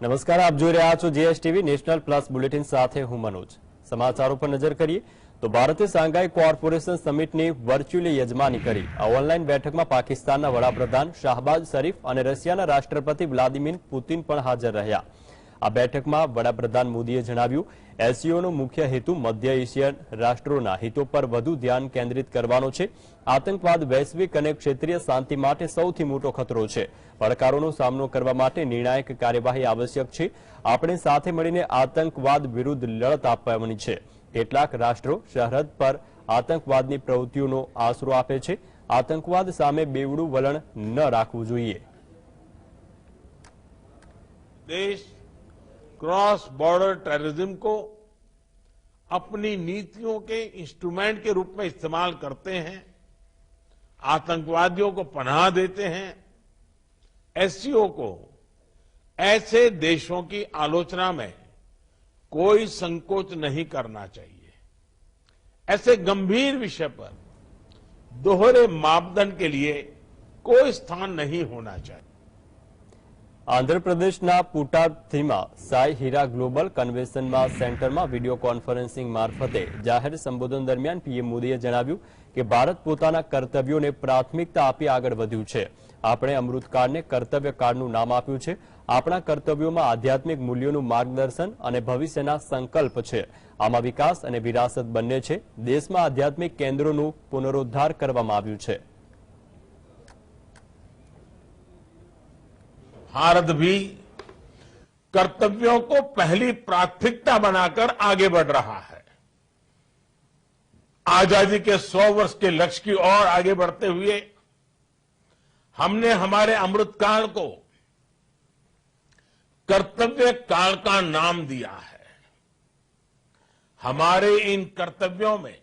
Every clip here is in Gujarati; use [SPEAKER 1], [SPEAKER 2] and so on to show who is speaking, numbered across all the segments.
[SPEAKER 1] નમસ્કાર, આપ જોઈ રહ્યા છો જીએસટીવી નેશનલ પ્લસ બુલેટિન સાથે હું મનોજ. સમાચારો પર નજર કરીએ તો ભારતે શાંઘાઈ કોર્પોરેશન સમિટની વર્ચ્યુઅલી યજમાની કરી. આ ઓનલાઈન બેઠકમાં પાકિસ્તાનના વડાપ્રધાન શાહબાઝ શરીફ અને રશિયાના રાષ્ટ્રપતિ વ્લાદિમીર પુતિન પણ હાજર રહ્યા. આ બેઠકમાં વડાપ્રધાન મોદીએ જણાવ્યું, એસસીઓનો મુખ્ય હેતુ મધ્ય એશિયન રાષ્ટ્રોના હિતો પર વધુ ધ્યાન કેન્દ્રિત કરવાનો છે. આતંકવાદ વૈશ્વિક અને ક્ષેત્રીય શાંતિ માટે સૌથી મોટો ખતરો છે. પડકારોનો સામનો કરવા માટે નિર્ણાયક કાર્યવાહી આવશ્યક છે. આપણે સાથે મળીને આતંકવાદ વિરુદ્ધ લડત આપવાની છે. કેટલાક રાષ્ટ્રો સરહદ પર આતંકવાદની પ્રવૃત્તિઓનો આશરો આપે છે. આતંકવાદ સામે બેવડું વલણ ન રાખવું જોઈએ.
[SPEAKER 2] देश क्रॉस बॉर्डर टेररिज्म को अपनी नीतियों के इंस्ट्रूमेंट के रूप में इस्तेमाल करते हैं, आतंकवादियों को पनाह देते हैं. एससीओ को ऐसे देशों की आलोचना में कोई संकोच नहीं करना चाहिए. ऐसे गंभीर विषय पर दोहरे मापदंड के लिए कोई स्थान नहीं होना चाहिए.
[SPEAKER 1] આંધ્રપ્રદેશના પુટાથીમાં સાઈ હીરા ગ્લોબલ કન્વેન્શન સેન્ટરમાં વિડીયો કોન્ફરન્સિંગ મારફતે જાહેર સંબોધન દરમિયાન પીએમ મોદીએ જણાવ્યું કે ભારત પોતાના કર્તવ્યોને પ્રાથમિકતા આપી આગળ વધ્યું છે. આપણે અમૃતકાળને કર્તવ્યકાળનું નામ આપ્યું છે. આપણા કર્તવ્યોમાં આધ્યાત્મિક મૂલ્યોનું માર્ગદર્શન અને ભવિષ્યના સંકલ્પ છે. આમાં વિકાસ અને વિરાસત બંને છે. દેશમાં આધ્યાત્મિક કેન્દ્રોનું પુનરોદ્ધાર કરવામાં આવ્યું છે.
[SPEAKER 2] भारत भी कर्तव्यों को पहली प्राथमिकता बनाकर आगे बढ़ रहा है. आजादी के 100 वर्ष के लक्ष्य की ओर आगे बढ़ते हुए हमने हमारे अमृतकाल को कर्तव्य काल का नाम दिया है. हमारे इन कर्तव्यों में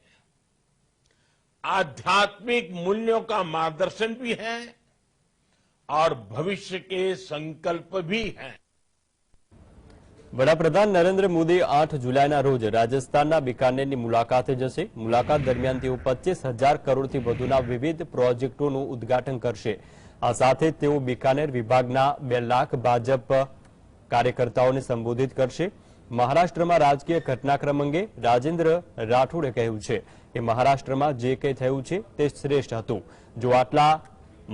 [SPEAKER 2] आध्यात्मिक मूल्यों का मार्गदर्शन भी है और भविष्य के संकल्प भी हैं.
[SPEAKER 1] વડાપ્રધાન નરેન્દ્ર મોદી 8 જુલાઈના રોજ રાજસ્થાનના બિકાનેરની મુલાકાતે જશે. મુલાકાત દરમિયાન તેઓ 25,000 કરોડથી વધુના વિવિધ પ્રોજેક્ટોનું ઉદ્ઘાટન કરશે. આ સાથે તેઓ બિકાનેર વિભાગના 2 લાખ ભાજપ કાર્યકર્તાઓને સંબોધિત કરશે. મહારાષ્ટ્રમાં રાજકીય ઘટનાક્રમ અંગે રાજેન્દ્ર રાઠોડે કહ્યું છે કે મહારાષ્ટ્રમાં જે કંઈ થયું છે તે શ્રેષ્ઠ હતું. જો આટલા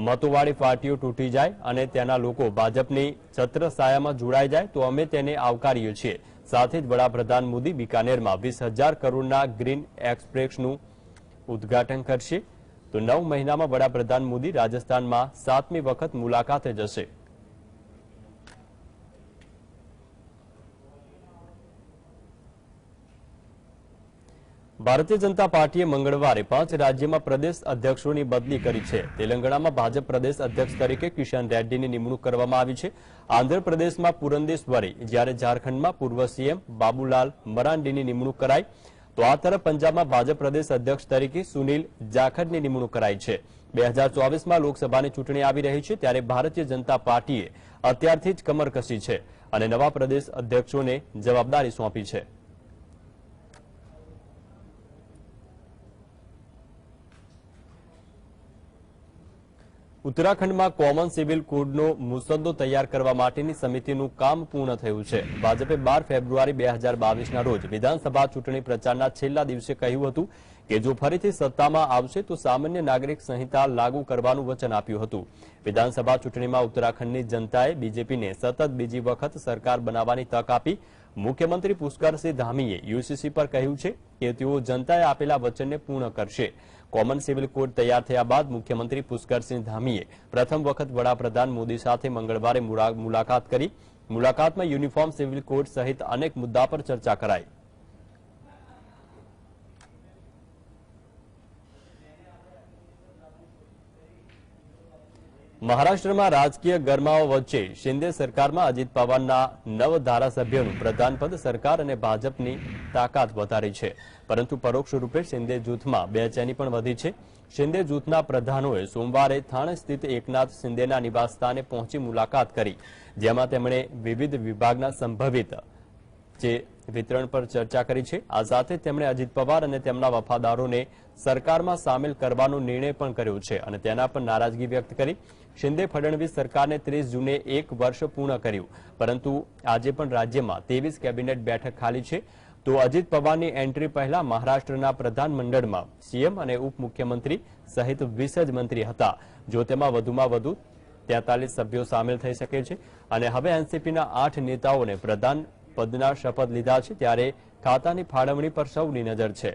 [SPEAKER 1] મતોવાળી પાર્ટીઓ તૂટી જાય અને તેના લોકો ભાજપની છત્રછાયામાં જોડાઈ જાય તો અમે તેને આવકારીએ છીએ. સાથે જ વડાપ્રધાન મોદી બિકાનેરમાં 20,000 કરોડના ગ્રીન એક્સપ્રેસનું ઉદ્ઘાટન કરશે. તો 9 મહિનામાં વડાપ્રધાન મોદી રાજસ્થાનમાં 7મી વખત મુલાકાતે જશે. ભારતીય જનતા પાર્ટીએ મંગળવારે 5 રાજ્યમાં પ્રદેશ અધ્યક્ષોની બદલી કરી છે. તેલંગાણામાં ભાજપ પ્રદેશ અધ્યક્ષ તરીકે કિશન રેડ્ડીની નિમણૂક કરવામાં આવી છે. આંધ્રપ્રદેશમાં પુરંદેશ્વરી, જ્યારે ઝારખંડમાં પૂર્વ સીએમ બાબુલાલ મરાંડીની નિમણૂક કરાઈ. તો આ તરફ પંજાબમાં ભાજપ પ્રદેશ અધ્યક્ષ તરીકે સુનિલ જાખડની નિમણૂક કરાઈ છે. 2024માં લોકસભાની ચૂંટણી આવી રહી છે, ત્યારે ભારતીય જનતા પાર્ટીએ અત્યારથી જ કમર કસી છે અને નવા પ્રદેશ અધ્યક્ષોને જવાબદારી સોંપી છે. ઉત્તરાખંડમાં કોમન સિવિલ કોડનો મુસદ્દો તૈયાર કરવા માટેની સમિતિનું કામ પૂર્ણ થયું છે. ભાજપે 12 ફેબ્રુઆરી 2022ના રોજ વિધાનસભા ચૂંટણી પ્રચારના છેલ્લા દિવસે કહ્યું હતું કે જો ફરીથી સત્તામાં આવશે તો સામાન્ય નાગરિક સંહિતા લાગુ કરવાનું વચન આપ્યું હતું. વિધાનસભા ચૂંટણીમાં ઉત્તરાખંડની જનતાએ બીજેપીને સતત બીજી વખત સરકાર બનાવવાની તક આપી. મુખ્યમંત્રી પુષ્કરસિંહ ધામીએ યુસીસી પર કહ્યું છે કે તેઓ જનતાએ આપેલા વચનને પૂર્ણ કરશે. કોમન સિવિલ કોડ તૈયાર થયા બાદ મુખ્યમંત્રી પુષ્કરસિંહ ધામીએ પ્રથમ વખત વડાપ્રધાન મોદી સાથે મંગળવારે મુલાકાત કરી. મુલાકાતમાં યુનિફોર્મ સિવિલ કોડ સહિત અનેક મુદ્દા પર ચર્ચા કરાઈ. મહારાષ્ટ્રમાં રાજકીય ગરમાવો વચ્ચે શિંદે સરકારમાં અજીત પવારના 9 ધારાસભ્યોનું પ્રધાનપદ સરકાર અને ભાજપની તાકાત વધારી છે. પરંતુ પરોક્ષ રૂપે શિંદે જૂથમાં બેચેની પણ વધી છે. શિંદે જૂથના પ્રધાનોએ સોમવારે થાણે સ્થિત એકનાથ શિંદેના નિવાસસ્થાને પહોંચી મુલાકાત કરી, જેમાં તેમણે વિવિધ વિભાગના સંભવિત જે વિતરણ પર ચર્ચા કરી છે। આ સાથે તેમણે અજીત પવાર અને તેમના વફાદારોને સરકારમાં સામેલ કરવાનો નિર્ણય પણ કર્યો છે અને તેના પર નારાજગી વ્યક્ત કરી। શિંદે ફડણવીસ સરકારને 30 જૂને 1 વર્ષ પૂર્ણ કર્યું, પરંતુ આજે પણ રાજ્યમાં 23 કેબિનેટ બેઠક ખાલી છે। તો અજીત પવારની એન્ટ્રી પહેલા મહારાષ્ટ્રના પ્રધાનમંડળમાં સીએમ અને ઉપમુખ્યમંત્રી સહિત 20 જ મંત્રી હતા, જો તેમાં વધુમાં વધુ 43 સભ્યો સામેલ થઈ શકે છે અને હવે એનસીપીના 8 નેતાઓને પ્રધાન પદના શપથ લીધા છે, ત્યારે ખાતાની ફાળવણી પર સૌની નજર છે।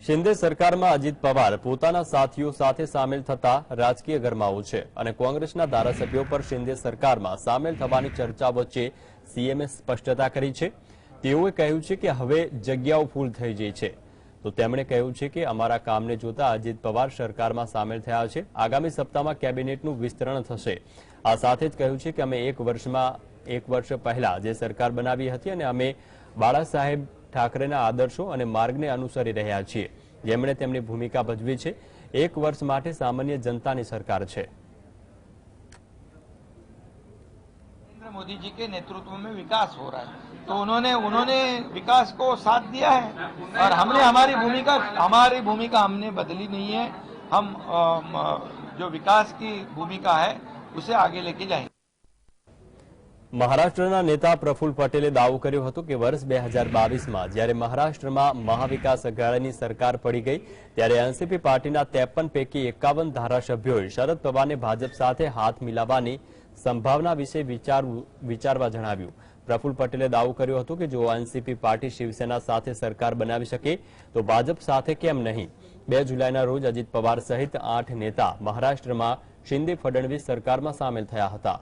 [SPEAKER 1] શિંદે સરકારમાં અજીત પવાર પોતાના સાથીઓ સાથે સામેલ થતા રાજકીય ગરમાવો છે અને કોંગ્રેસના ધારાસભ્યો પર શિંદે સરકારમાં સામેલ થવાની ચર્ચા વચ્ચે સીએમએ સ્પષ્ટતા કરી છે। તેઓએ કહ્યું છે કે હવે જગ્યાઓ ફૂલ થઈ ગઈ છે। તો તેમણે કહ્યું છે કે અમારા કામને જોતા અજીત પવાર સરકારમાં સામેલ થયા છે। આગામી સપ્તાહમાં કેબિનેટનું વિસ્તરણ થશે। આ સાથે જ કહ્યું છે કે અમે એક વર્ષ પહેલા જે સરકાર બનાવી હતી અને અમે બાળા સાહેબ ઠાકરેના આદર્શો અને માર્ગને અનુસરી રહ્યા છીએ, જેમણે તેમની ભૂમિકા ભજવી છે। 1 વર્ષ માટે સામાન્ય જનતાની સરકાર છે।
[SPEAKER 3] नरेंद्र मोदी जी के नेतृत्व में विकास हो रहा है, तो उन्होंने विकास को साथ दिया है और हमने हमारी भूमिका हमने बदली नहीं है। हम जो विकास की भूमिका है उसे आगे लेके जाएंगे।
[SPEAKER 1] મહારાષ્ટ્રના નેતા પ્રફુલ્લ પટેલે દાવો કર્યો હતો કે વર્ષ 2022માં જ્યારે મહારાષ્ટ્રમાં મહાવિકાસ અઘાડીની સરકાર પડી ગઈ ત્યારે એનસીપી પાર્ટીના 53 પૈકી 51 ધારાસભ્યોએ શરદ પવારને ભાજપ સાથે હાથ મિલાવવાની સંભાવના વિશે વિચારવા જણાવ્યું। પ્રફુલ્લ પટેલે દાવો કર્યો હતો કે જો એનસીપી પાર્ટી શિવસેના સાથે સરકાર બનાવી શકે તો ભાજપ સાથે કેમ નહીં। 2 જુલાઈના રોજ અજીત પવાર સહિત 8 નેતા મહારાષ્ટ્રમાં શિંદે ફડણવીસ સરકારમાં સામેલ થયા હતા।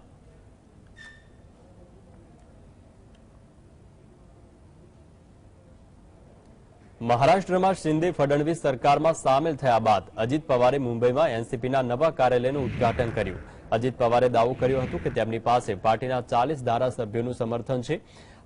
[SPEAKER 1] મહારાષ્ટ્રમાં શિંદે ફડણવીસ સરકારમાં સામેલ થયા બાદ અજીત પવારે મુંબઈમાં એનસીપીના નવા કાર્યાલયનું ઉદ્ઘાટન કર્યું। અજીત પવારે દાવો કર્યો હતો કે તેમની પાસે પાર્ટીના 40 ધારાસભ્યોનું સમર્થન છે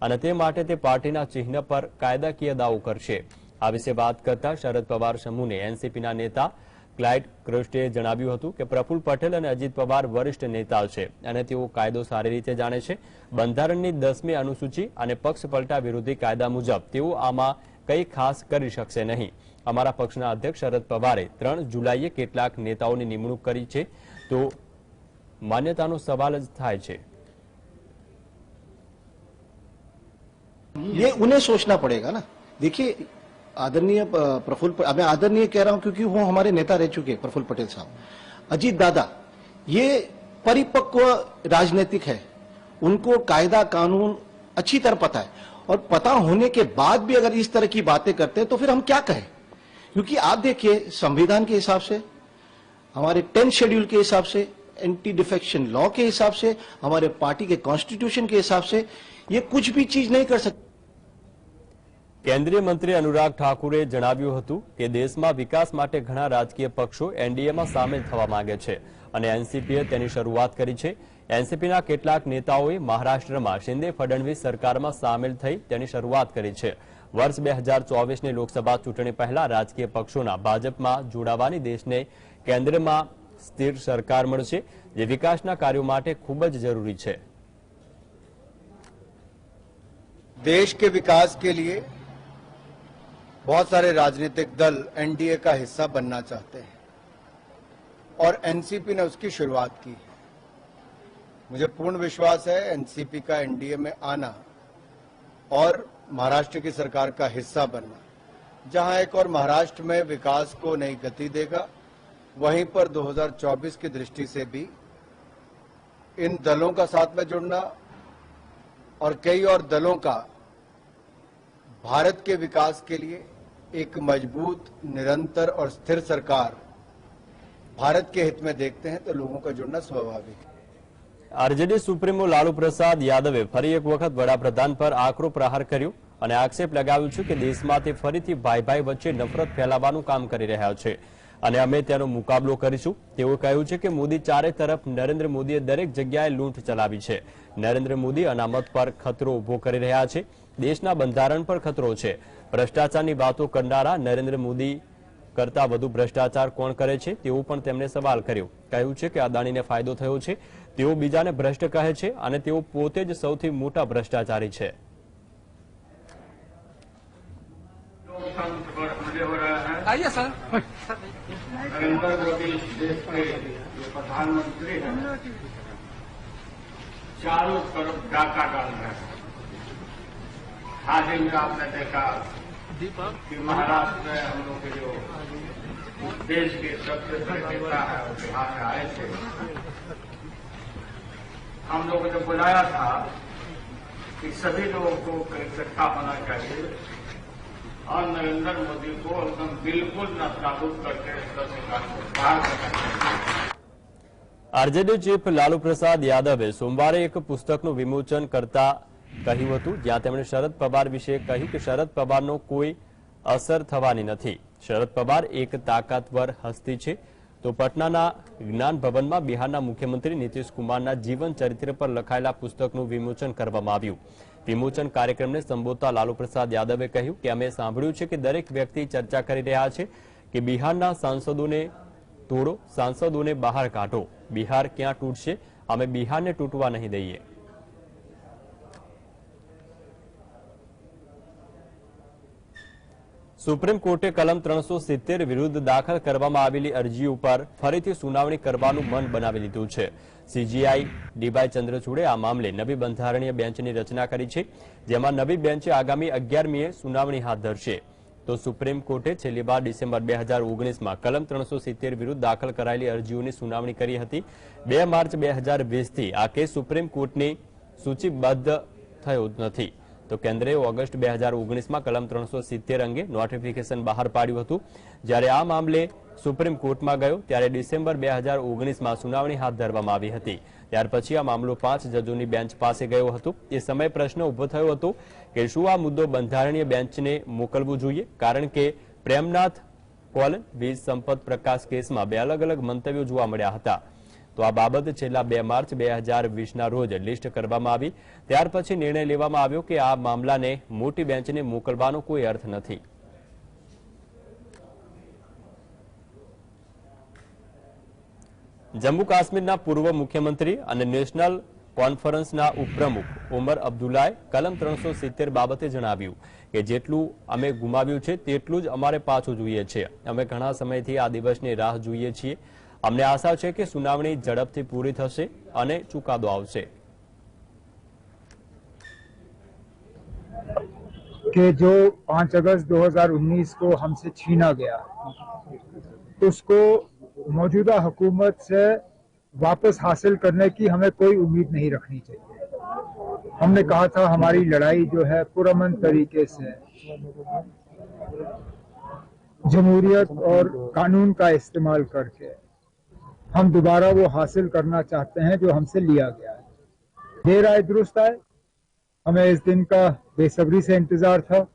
[SPEAKER 1] અને તે માટે તે પાર્ટીના ચિહ્ન પર કાયદાકીય દાવો કરશે। આ વિશે વાત કરતા શરદ પવાર સમૂહને એનસીપીના નેતા ક્લાઇડ ક્રોસ્ટેએ જણાવ્યું હતું કે પ્રફુલ્લ પટેલ અને અજીત પવાર વરિષ્ઠ નેતા છે અને તેઓ કાયદો સારી રીતે જાણે છે। બંધારણની 10મી અનુસૂચિ અને પક્ષપલટા વિરોધી કાયદા મુજબ તેઓ આમાં કંઈ ખાસ કરી શકશે નહીં। અમારા પક્ષના અધ્યક્ષ શરદ પવારે 3 જુલાઈએ કેટલાક નેતાઓની નિમણૂક કરી છે, તો માન્યતાનો સવાલ જ થાય છે।
[SPEAKER 4] ये उन्हें सोचना पड़ेगा ना। देखिए, आदरणीय प्रफुल्ल, मैं आदरणीय कह रहा हूं क्योंकि वो हमारे नेता रह चुके हैं, प्रफुल्ल पटेल साहब। अजीत दादा ये परिपक्व राजनीतिक है, उनको कायदा कानून अच्छी तरह पता है और पता होने के बाद भी अगर इस तरह की बातें करते हैं तो फिर हम क्या कहें। क्योंकि आप देखिए, संविधान के हिसाब से, हमारे 10 शेड्यूल के हिसाब से, एंटी डिफेक्शन लॉ के हिसाब से, हमारे पार्टी के कॉन्स्टिट्यूशन के हिसाब से ये कुछ भी चीज नहीं कर सकते।
[SPEAKER 1] કેન્દ્રીય મંત્રી અનુરાગ ઠાકુરે જણાવ્યું હતું કે દેશમાં વિકાસ માટે ઘણા રાજકીય પક્ષો એનડીએમાં સામેલ થવા માંગે છે અને એનસીપીએ તેની શરૂઆત કરી છે। એનસીપીના કેટલાક નેતાઓએ મહારાષ્ટ્રમાં શિંદે ફડણવીસ સરકારમાં સામેલ થઈ તેની શરૂઆત કરી છે। વર્ષ 2024ની લોકસભા ચૂંટણી પહેલા રાજકીય પક્ષોના ભાજપમાં જોડાવાની દેશને કેન્દ્રમાં સ્થિર સરકાર મળશે, જે વિકાસના કાર્યો માટે ખૂબ જ જરૂરી છે।
[SPEAKER 5] देश के विकास के लिए बहुत सारे राजनीतिक दल एनडीए का हिस्सा बनना चाहते हैं और एनसीपी ने उसकी शुरुआत की है। मुझे पूर्ण विश्वास है एनसीपी का एनडीए में आना और महाराष्ट्र की सरकार का हिस्सा बनना, जहां एक और महाराष्ट्र में विकास को नई गति देगा, वहीं पर 2024 की दृष्टि से भी इन दलों का साथ में जुड़ना और कई और दलों का भारत के विकास के लिए एक मजबूत, निरंतर और स्थिर सरकार भारत के हित में देखते हैं, तो लोगों का जुड़ना स्वाभाविक है।
[SPEAKER 1] આરજેડી સુપ્રીમો લાલુ પ્રસાદ યાદવે ફરી એક વખત વડાપ્રધાન પર આકરો પ્રહાર કર્યો અને આક્ષેપ લગાવ્યો છે કે દેશમાં તે ફરીથી ભાઈ વચ્ચે નફરત ફેલાવવાનું કામ કરી રહ્યા છે અને અમે તેનો મુકાબલો કરીશું। તેઓએ કહ્યું છે કે મોદી ચારે તરફ નરેન્દ્ર મોદીએ દરેક જગ્યાએ લૂંટ ચલાવી છે। નરેન્દ્ર મોદી અનામત પર ખતરો ઉભો કરી રહ્યા છે, દેશના બંધારણ પર ખતરો છે। ભ્રષ્ટાચારની વાતો કરનારા નરેન્દ્ર મોદી કરતા વધુ ભ્રષ્ટાચાર કોણ કરે છે તેવો પણ તેમણે સવાલ કર્યો. કહ્યું છે કે અદાણીને ફાયદો થયો છે, તેઓ બીજાને ભ્રષ્ટ કહે છે અને તેઓ પોતે જ સૌથી મોટા ભ્રષ્ટાચારી છે.
[SPEAKER 6] आइए सर।
[SPEAKER 7] नरेंद्र मोदी देश के प्रधानमंत्री हैं, चारों तरफ डाका डाल रहे हैं। हाल ही में आपने देखा कि महाराष्ट्र में हम लोग के जो देश के सबसे बड़े नेता है वो बिहार में आए थे। हम लोगों ने बुलाया था कि सभी लोगों को इकट्ठा होना चाहिए और नरेंद्र मोदी को एकदम बिल्कुल नाबूद करके सरकार को बाहर करना चाहिए.
[SPEAKER 1] આરજેડી ચીફ લાલુ પ્રસાદ યાદવે સોમવારે એક પુસ્તકનું વિમોચન કરતા કહ્યું હતું, જ્યાં તેમણે શરદ પવાર વિશે કહ્યું કે શરદ પવારનો કોઈ અસર થવાની નથી. શરદ પવાર એક તાકાતવર હસ્તી છે. તો પટનાના જ્ઞાન ભવનમાં બિહારના મુખ્યમંત્રી નીતિશ કુમારના જીવન ચરિત્ર પર લખાયેલા પુસ્તકનું વિમોચન કરવામાં આવ્યું. વિમોચન કાર્યક્રમને સંબોધતા લાલુ પ્રસાદ યાદવે કહ્યું કે અમે સાંભળ્યું છે કે દરેક વ્યક્તિ ચર્ચા કરી રહ્યા છે કે બિહારના સાંસદોને તોડો, સાંસદોને બહાર કાઢો. બિહાર ક્યાં તૂટશે? અમે બિહારને તૂટવા નહીં દઈએ. સુપ્રીમ કોર્ટે કલમ 370 વિરુદ્ધ દાખલ કરવામાં આવેલી અરજી ઉપર ફરીથી સુનાવણી કરવાનું મન બનાવી લીધું છે. સીજીઆઈ ડીવાય ચંદ્રચૂડે આ મામલે નવી બંધારણીય બેન્ચની રચના કરી છે, જેમાં નવી બેન્ચે આગામી 11મીએ સુનાવણી હાથ ધરશે. તો સુપ્રીમ કોર્ટે છેલ્લી વાર ડિસેમ્બર 2019માં કલમ 370 વિરુદ્ધ દાખલ કરાયેલી અરજીઓની સુનાવણી કરી હતી. 2 માર્ચ 2020થી આ કેસ સુપ્રીમ કોર્ટની સૂચિબદ્ધ થયો નથી. તો કેન્દ્રએ ઓગસ્ટ 2019માં કલમ 370 અંગે નોટિફિકેશન બહાર પાડ્યું હતું. જ્યારે આ મામલે સુપ્રીમ કોર્ટમાં ગયો ત્યારે ડિસેમ્બર 2019માં સુનાવણી હાથ ધરવામાં આવી હતી. ત્યાર પછી આ મામલો 5 જજોની બેન્ચ પાસે ગયો હતો. એ સમયે પ્રશ્ન ઉભો થયો હતો કે શું આ મુદ્દો બંધારણીય બેન્ચને મોકલવું જોઈએ, કારણ કે પ્રેમનાથ કોલ વીજ સંપત પ્રકાશ કેસમાં 2 અલગ અલગ મંતવ્યો જોવા મળ્યા હતા. તો આ બાબત છેલ્લા 2 માર્ચ 2020ના રોજ લિસ્ટ કરવામાં આવી. ત્યાર પછી નિર્ણય લેવામાં આવ્યો કે આ મામલાને મોટી બેન્ચને મોકલવાનો કોઈ અર્થ નથી. જમ્મુ કાશ્મીરના પૂર્વ મુખ્યમંત્રી અને નેશનલ કોન્ફરન્સના ઉપપ્રમુખ ઉમર અબ્દુલ્લાએ કલમ 370 બાબતે જણાવ્યું કે જેટલું અમે ગુમાવ્યું છે તેટલું જ અમારે પાછું જોઈએ છે. અમે ઘણા સમયથી આ દિવસની રાહ જોઈએ છીએ. અમને આશા છે કે સુનાવણી ઝડપથી પૂરી થશે અને ચુકાદો આવશે.
[SPEAKER 8] कि जो 5 अगस्त 2019 को हमसे छीना गया उसको मौजूदा हुकूमत से वापस हासिल करने की हमें कोई उम्मीद नहीं रखनी चाहिए. हमने कहा था हमारी लड़ाई जो है पुरअमन तरीके से जमहूरियत और कानून का इस्तेमाल करके हम दोबारा वो हासिल करना चाहते हैं जो हमसे लिया गया है. देर आए दुरुस्त आए. हमें इस दिन का बेसब्री से इंतजार था.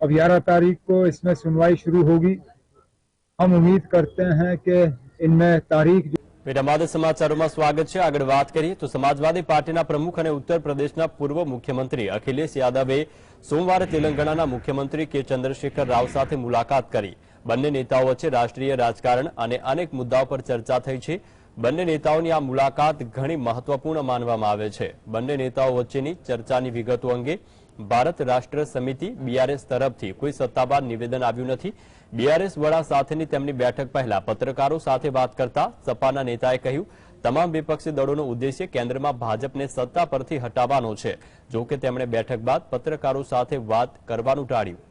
[SPEAKER 8] अब 11 तारीख को इसमें सुनवाई शुरू होगी. हम उम्मीद करते हैं कि इनमें तारीख
[SPEAKER 1] વિરામાદ સમાચારોમાં સ્વાગત છે. આગળ વાત કરીએ તો સમાજવાદી પાર્ટીના પ્રમુખ અને ઉત્તર પ્રદેશના પૂર્વ મુખ્યમંત્રી અખિલેશ યાદવે સોમવારે તેલંગાણાના મુખ્યમંત્રી કે ચંદ્રશેખર રાવ સાથે મુલાકાત કરી. બંને નેતાઓ વચ્ચે રાષ્ટ્રીય રાજકારણ અને અનેક મુદ્દાઓ પર ચર્ચા થઈ છે. બંને નેતાઓની આ મુલાકાત ઘણી મહત્વપૂર્ણ માનવામાં આવે છે. બંને નેતાઓ વચ્ચેની ચર્ચાની વિગતો અંગે ભારત રાષ્ટ્ર સમિતિ બીઆરએસ તરફથી કોઈ સત્તાવાર નિવેદન આવ્યું નથી. બીઆરએસ વડા સાથેની તેમની બેઠક પહેલા પત્રકારો સાથે વાત કરતા સપાના નેતાએ કહ્યું તમામ વિપક્ષી દળોનો ઉદ્દેશ્ય કેન્દ્રમાં ભાજપને સત્તા પરથી હટાવવાનો છે. જો કે તેમણે બેઠક બાદ પત્રકારો સાથે વાત કરવાનું ટાળ્યું.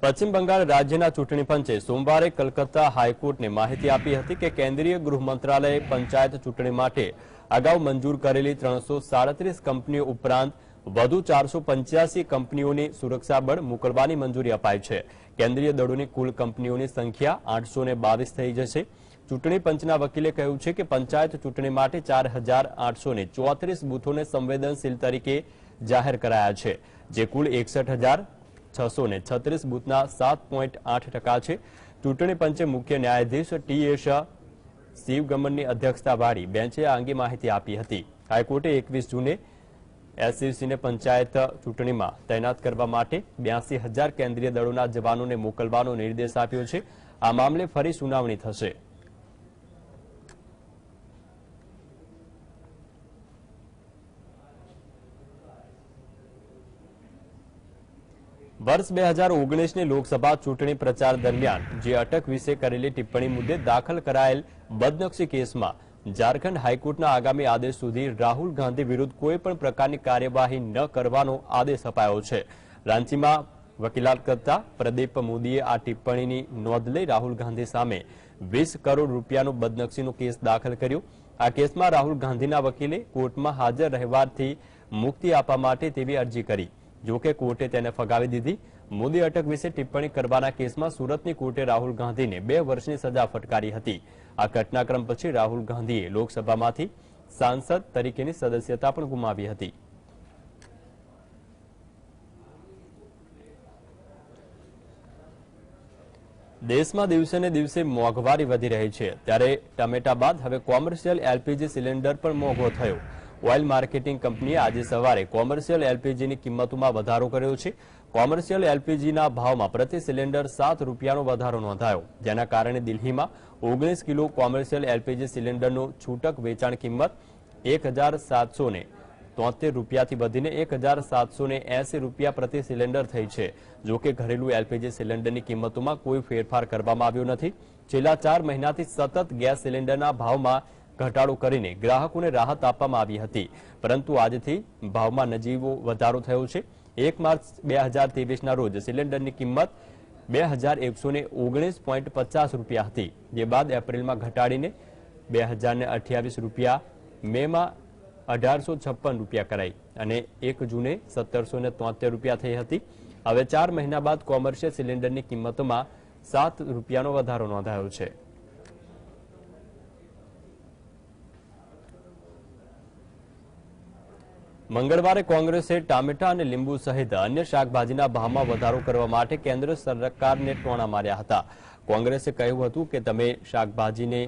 [SPEAKER 1] પશ્ચિમ બંગાળ રાજ્યના ચૂંટણી પંચે સોમવારે કલકત્તા હાઈકોર્ટને માહિતી આપી હતી કે કેન્દ્રીય ગૃહ મંત્રાલયે પંચાયત ચૂંટણી માટે અગાઉ મંજૂર કરેલી 337 કંપનીઓ ઉપરાંત વધુ 485 કંપનીઓની સુરક્ષા બળ મોકલવાની મંજૂરી અપાઈ છે. કેન્દ્રીય દળોની કુલ કંપનીઓની સંખ્યા 822 થઈ જશે. ચૂંટણી પંચના વકીલે કહ્યું છે કે પંચાયત ચૂંટણી માટે 4834 બૂથોને સંવેદનશીલ તરીકે જાહેર કરાયા છે, જે કુલ 61,636 બૂથના 7.8% છે. ચૂંટણી પંચે મુખ્ય ન્યાયાધીશ ટી.એસ. શિવગમનની અધ્યક્ષતાવાળી બેન્ચે આ અંગે માહિતી આપી હતી. હાઈકોર્ટે 21 જૂને એસસીસીને પંચાયત ચૂંટણીમાં તૈનાત કરવા માટે 82,000 કેન્દ્રીય દળોના જવાનોને મોકલવાનો નિર્દેશ આપ્યો છે. આ મામલે ફરી સુનાવણી થશે. વર્ષ 2019ની લોકસભા ચૂંટણી પ્રચાર દરમિયાન જે અટક વિશે કરેલી ટિપ્પણી મુદ્દે દાખલ કરાયેલ બદનક્ષી કેસમાં ઝારખંડ હાઈકોર્ટના આગામી આદેશ સુધી રાહુલ ગાંધી વિરુદ્ધ કોઈ પણ પ્રકારની કાર્યવાહી ન કરવાનો આદેશ અપાયો છે. રાંચીમાં વકીલાત કરતા પ્રદીપ મોદીએ આ ટિપ્પણીની નોંધ લઈ રાહુલ ગાંધી સામે 20 કરોડ રૂપિયાનો બદનક્ષીનો કેસ દાખલ કર્યો. આ કેસમાં રાહુલ ગાંધીના વકીલે કોર્ટમાં હાજર રહેવાથી મુક્તિ આપવા માટે તેવી અરજી કરી. જોકે કોર્ટે તેને ફગાવી દીધી. મોદી અટક વિશે ટિપ્પણી કરવાના કેસમાં સુરતની કોર્ટે રાહુલ ગાંધીને 2 વર્ષની સજા ફટકારી હતી. આ ઘટનાક્રમ પછી રાહુલ ગાંધીએ લોકસભામાંથી સાંસદ તરીકેની સદસ્યતા પણ ગુમાવી હતી. દેશમાં દિવસે ને દિવસે મોંઘવારી વધી રહી છે, ત્યારે ટમેટા બાદ હવે કોમર્શિયલ એલપીજી સિલિન્ડર પણ મોંઘો થયો. ઓઇલ માર્કેટિંગ કંપનીએ આજે સવારે કોમર્શિયલ એલપીજીની કિંમતોમાં વધારો કર્યો છે. કોમર્શિયલ એલપીજીના ભાવમાં પ્રતિ સિલિન્ડર 7 રૂપિયાનો વધારો નોંધાયો, જેના કારણે દિલ્હીમાં 19 કિલો કોમર્શિયલ એલપીજી સિલિન્ડરનું છૂટક વેચાણ કિંમત 1,773 રૂપિયાથી વધીને 1,780 રૂપિયા પ્રતિ સિલિન્ડર થઈ છે. જોકે ઘરેલું એલપીજી સિલિન્ડરની કિંમતોમાં કોઈ ફેરફાર કરવામાં આવ્યો નથી. છેલ્લા 4 મહિનાથી સતત ગેસ સિલિન્ડરના ભાવમાં ઘટાડો કરીને ગ્રાહકોને રાહત આપવામાં આવી હતી, પરંતુ આજથી ભાવમાં નજીવો વધારો થયો છે. 1 માર્ચ 2023ના રોજ સિલિન્ડરની કિંમત 2,119.50 રૂપિયા હતી, જે બાદ એપ્રિલમાં ઘટાડીને 2,028 રૂપિયા, મેમાં 1,856 રૂપિયા કરાઈ અને 1 જૂને 1,773 રૂપિયા થઈ હતી. હવે 4 મહિના બાદ કોમર્શિયલ સિલિન્ડરની કિંમતોમાં 7 રૂપિયાનો વધારો નોંધાયો છે. મંગળવારે કોંગ્રેસે ટામેટા અને લીંબુ સહિત અન્ય શાકભાજીના ભાવમાં વધારો કરવા માટે કેન્દ્ર સરકારને ટોણા માર્યા હતા. કોંગ્રેસે કહ્યું હતું કે તમે શાકભાજીને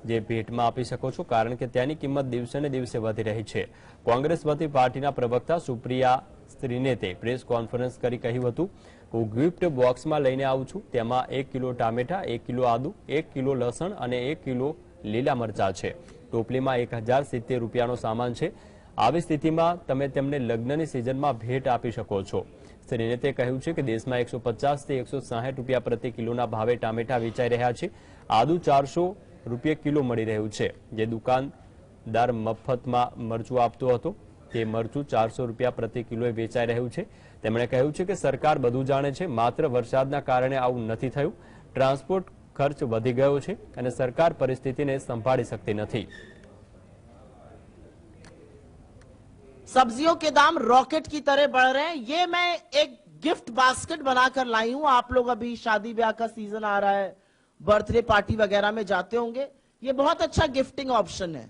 [SPEAKER 1] જે ભેટમાં આપી શકો છો, કારણ કે તેની કિંમત દિવસે ને દિવસે વધી રહી છે. કોંગ્રેસ વતી પાર્ટીના પ્રવક્તા સુપ્રિયા શ્રીનેતે પ્રેસ કોન્ફરન્સ કરી કહ્યું હતું કે હું ગિફ્ટ બોક્સમાં લઈને આવું છું. તેમાં 1 કિલો ટામેટા, 1 કિલો આદુ, 1 કિલો લસણ અને 1 કિલો લીલા મરચા છે. ટોપલીમાં 1,070 રૂપિયાનો સામાન છે. આવી સ્થિતિમાં તમે તેમને લગ્નની સિઝનમાં ભેટ આપી શકો છો. શ્રીનેતે કહ્યું છે કે દેશમાં 150 થી 160 રૂપિયા પ્રતિ કિલોના ભાવે ટામેટા વેચાઈ રહ્યા છે. આદુ 400 રૂપિયા કિલો મળી રહ્યું છે. જે દુકાનદાર મફતમાં મરચું આપતો હતો, તે મરચું 400 રૂપિયા પ્રતિ કિલોએ વેચાઈ રહ્યું છે. તેમણે કહ્યું છે કે સરકાર બધું જાણે છે, માત્ર વરસાદના કારણે આવું નથી થયું. ટ્રાન્સપોર્ટ ખર્ચ વધી ગયો છે અને સરકાર પરિસ્થિતિને સંભાળી શકતી નથી.
[SPEAKER 9] सब्जियों के दाम रॉकेट की तरह बढ़ रहे हैं. ये मैं एक गिफ्ट बास्केट बनाकर लाई हूं. आप लोग अभी शादी ब्याह का सीजन आ रहा है, बर्थडे पार्टी वगैरह में जाते होंगे. ये बहुत अच्छा गिफ्टिंग ऑप्शन है.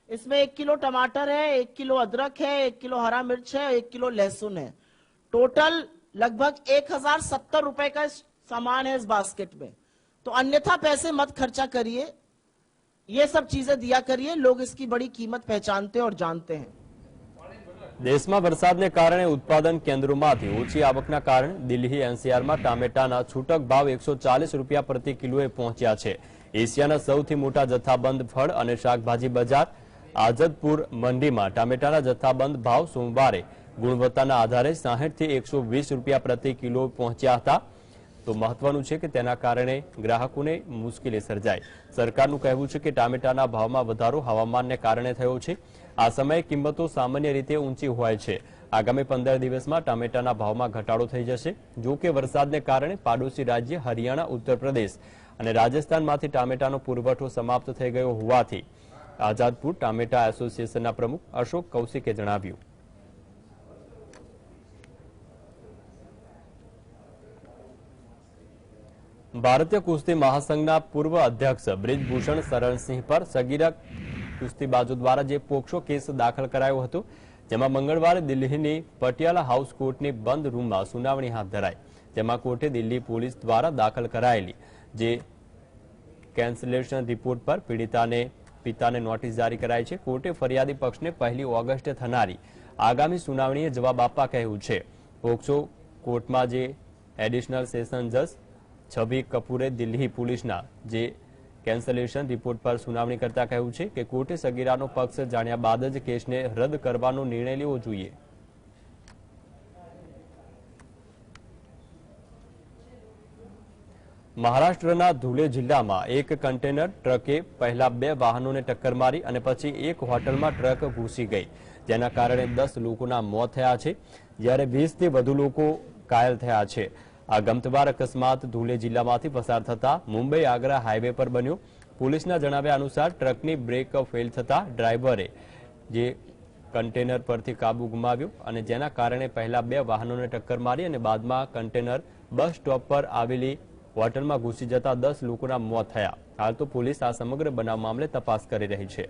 [SPEAKER 9] इसमें 1 किलो टमाटर है, 1 किलो अदरक है, 1 किलो हरा मिर्च है, 1 किलो लहसुन है. टोटल लगभग 1,070 रुपए का सामान है इस बास्केट में. तो अन्यथा पैसे मत खर्चा करिए, ये सब चीजें दिया करिए. लोग इसकी बड़ी कीमत पहचानते हैं और जानते हैं.
[SPEAKER 1] દેશમાં વરસાદને કારણે ઉત્પાદન કેન્દ્રોમાંથી ઓછી આવકના કારણે દિલ્હી એનસીઆરમાં ટામેટાના છૂટક ભાવ 140 રૂપિયા પ્રતિ કિલોએ પહોંચ્યા છે. એશિયાના સૌથી મોટા જથ્થાબંધ ફળ અને શાકભાજી બજાર આઝાદપુર મંડીમાં ટામેટાના જથ્થાબંધ ભાવ સોમવારે ગુણવત્તાના આધારે 60 થી 120 રૂપિયા પ્રતિ કિલો પહોંચ્યા હતા. તો મહત્વનું છે કે તેના કારણે ગ્રાહકોને મુશ્કેલી સર્જાય. સરકારનું કહેવું છે કે ટામેટાના ભાવમાં વધારો હવામાનને કારણે થયો છે. આ સમયે કિંમતો સામાન્ય રીતે ઊંચી હોય છે. આગામી 15 દિવસમાં ટામેટાના ભાવમાં ઘટાડો થઈ જશે. જો કે વરસાદને કારણે પાડોશી રાજ્ય હરિયાણા, ઉત્તર પ્રદેશ અને રાજસ્થાનમાંથી ટામેટાનો પુરવઠો સમાપ્ત થઈ ગયો હોવાથી આઝાદપુર ટામેટા એસોસિએશનના પ્રમુખ અશોક કૌશિકે જણાવ્યું. ભારતીય કુસ્તી મહાસંઘના પૂર્વ અધ્યક્ષ બ્રિજભૂષણ શરણસિંહ પર સગીરા કુસ્તીબાજો દ્વારા જે પોક્સો કેસ દાખલ કરાયો હતો, જેમાં મંગળવારે દિલ્હીની પટિયાલા હાઉસ કોર્ટની બંધ રૂમમાં સુનાવણી હાથ ધરાઈ. જેમાં કોર્ટે દિલ્હી પોલીસ દ્વારા દાખલ કરાયેલી જે કેન્સલેશન રિપોર્ટ પર પીડિતાને પિતાને નોટિસ જારી કરાઈ છે. કોર્ટે ફરિયાદી પક્ષને 1 ઓગસ્ટે થનારી આગામી સુનાવણીએ જવાબ આપવા કહ્યું છે. પોક્સો કોર્ટમાં જે એડિશનલ સેશન જજ છબી કપૂરે દિલ્હી પોલીસના જે કેન્સલેશન રિપોર્ટ પર સુનાવણી કરતા કહ્યું છે કે કોર્ટે સગીરાનો પક્ષ જાણ્યા બાદ જ કેસને રદ કરવાનો નિર્ણય લેવો જોઈએ. મહારાષ્ટ્રના ધુલે જિલ્લામાં એક કન્ટેનર ટ્રકે પહેલા 2 વાહનોને ટક્કર મારી અને પછી એક હોટલમાં ટ્રક ઘૂસી ગઈ, જેના કારણે 10 લોકોના મોત થયા છે, જ્યારે 20થી વધુ લોકો ઘાયલ થયા છે. આ ગમતવાર અકસ્માત ધુલે જિલ્લામાંથી પસાર થતા મુંબઈ આગ્રા હાઈવે પર બન્યો. પોલીસના જણાવ્યા અનુસાર ટ્રકની બ્રેક ફેલ થતા ડ્રાઈવરે જે કન્ટેનર પરથી કાબુ ગુમાવ્યો અને જેના કારણે પહેલા 2 વાહનોને ટક્કર મારી અને બાદમાં કન્ટેનર બસ સ્ટોપ પર આવેલી હોટલમાં ઘૂસી જતા 10 લોકોના મોત થયા. હાલ તો પોલીસ આ સમગ્ર બનાવ મામલે તપાસ કરી રહી છે.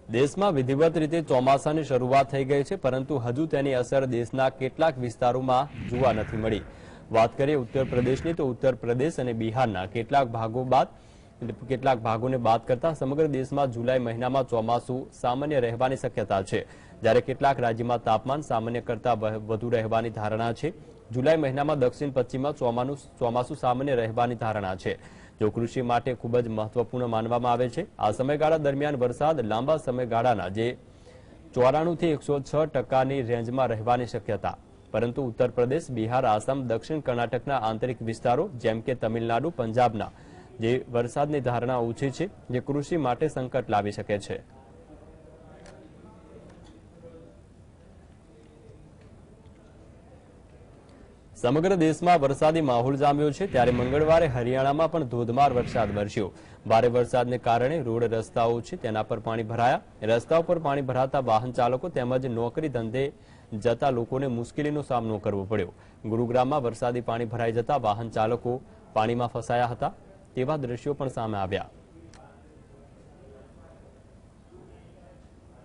[SPEAKER 1] દેશમાં વિધિવત રીતે ચોમાસાની શરૂઆત થઈ ગઈ છે, પરંતુ હજુ તેની અસર દેશના કેટલાક વિસ્તારોમાં જોવા નથી મળી. વાત કરીએ ઉત્તર પ્રદેશની તો ઉત્તર પ્રદેશ અને બિહારના કેટલાક ભાગોને બાદ કરતા સમગ્ર દેશમાં જુલાઈ મહિનામાં ચોમાસું સામાન્ય રહેવાની શક્યતા છે, જ્યારે કેટલાક રાજ્યમાં તાપમાન સામાન્ય કરતા વધુ રહેવાની ધારણા છે. જુલાઈ મહિનામાં દક્ષિણ પશ્ચિમમાં ચોમાસું સામાન્ય રહેવાની ધારણા છે, જો કૃષિ માટે ખૂબ જ મહત્વપૂર્ણ માનવામાં આવે છે. આ સમયગાળા દરમિયાન વરસાદ લાંબા સમયગાળાના જે 94 થી 106% રેન્જમાં રહેવાની શક્યતા, પરંતુ ઉત્તર પ્રદેશ, બિહાર, આસામ, દક્ષિણ કર્ણાટકના આંતરિક વિસ્તારો જેમ કે તમિલનાડુ, પંજાબના જે વરસાદની ધારણા ઓછી છે, જે કૃષિ માટે સંકટ લાવી શકે છે. સમગ્ર દેશમાં વરસાદી માહોલ જામ્યો છે, ત્યારે મંગળવારે હરિયાણામાં પણ ધોધમાર વરસાદ વરસ્યો. ભારે વરસાદને કારણે રોડ રસ્તાઓ છે તેના પર પાણી ભરાયા. રસ્તાઓ પર પાણી ભરાતા વાહન ચાલકો તેમજ નોકરી ધંધે જતા લોકોને મુશ્કેલીનો સામનો કરવો પડ્યો. ગુરુગ્રામમાં વરસાદી પાણી ભરાઈ જતા વાહન ચાલકો પાણીમાં ફસાયા હતા તેવા દ્રશ્યો પણ સામે આવ્યા.